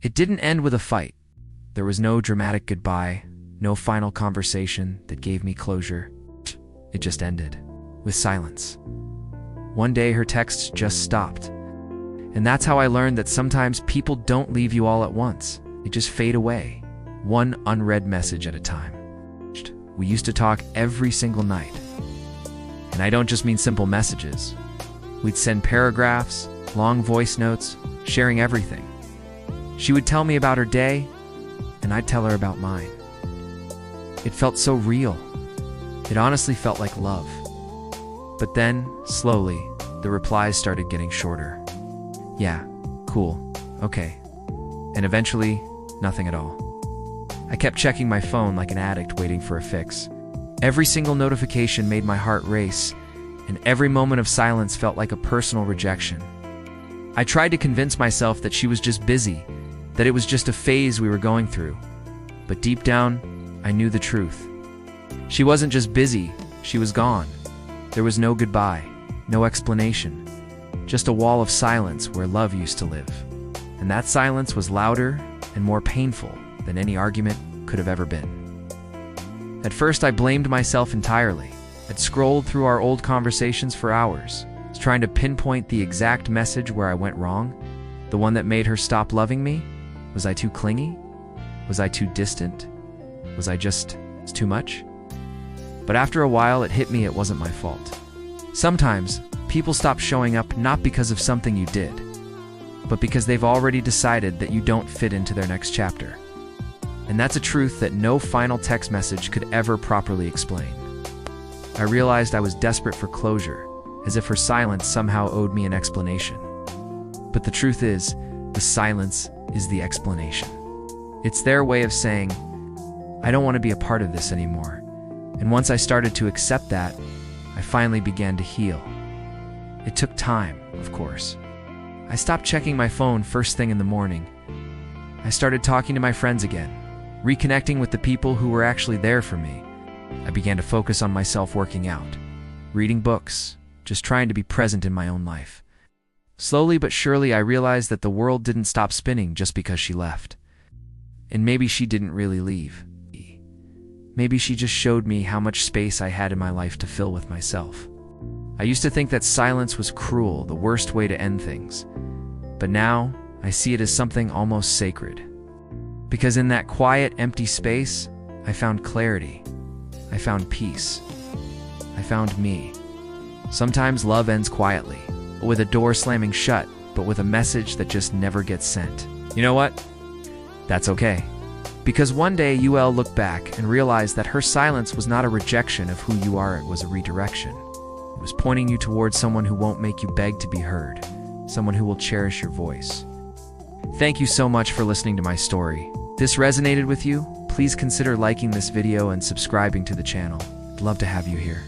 It didn't end with a fight. There was no dramatic goodbye, no final conversation that gave me closure. It just ended with silence. One day her texts just stopped. And that's how I learned that sometimes people don't leave you all at once. They just fade away, one unread message at a time. We used to talk every single night. And I don't just mean simple messages. We'd send paragraphs, long voice notes, sharing everything. She would tell me about her day, and I'd tell her about mine. It felt so real. It honestly felt like love. But then, slowly, the replies started getting shorter. Yeah, cool, okay. And eventually, nothing at all. I kept checking my phone like an addict waiting for a fix. Every single notification made my heart race, and every moment of silence felt like a personal rejection. I tried to convince myself that she was just busy, that it was just a phase we were going through. But deep down, I knew the truth. She wasn't just busy, she was gone. There was no goodbye, no explanation, just a wall of silence where love used to live. And that silence was louder and more painful than any argument could have ever been. At first, I blamed myself entirely. I'd scrolled through our old conversations for hours, trying to pinpoint the exact message where I went wrong, the one that made her stop loving me. Was I too clingy? Was I too distant? Was I just too much? But after a while, it hit me it wasn't my fault. Sometimes, people stop showing up not because of something you did, but because they've already decided that you don't fit into their next chapter. And that's a truth that no final text message could ever properly explain. I realized I was desperate for closure, as if her silence somehow owed me an explanation. But the truth is, the silence is the explanation. It's their way of saying, I don't want to be a part of this anymore. And once I started to accept that, I finally began to heal. It took time, of course. I stopped checking my phone first thing in the morning. I started talking to my friends again, reconnecting with the people who were actually there for me. I began to focus on myself working out, reading books, just trying to be present in my own life. Slowly but surely, I realized that the world didn't stop spinning just because she left. And maybe she didn't really leave. Maybe she just showed me how much space I had in my life to fill with myself. I used to think that silence was cruel, the worst way to end things. But now, I see it as something almost sacred. Because in that quiet, empty space, I found clarity. I found peace. I found me. Sometimes love ends quietly, with a door slamming shut, but with a message that just never gets sent. You know what? That's okay. Because one day you'll look back and realize that her silence was not a rejection of who you are, it was a redirection. It was pointing you towards someone who won't make you beg to be heard, someone who will cherish your voice. Thank you so much for listening to my story. If this resonated with you, please consider liking this video and subscribing to the channel. I'd love to have you here.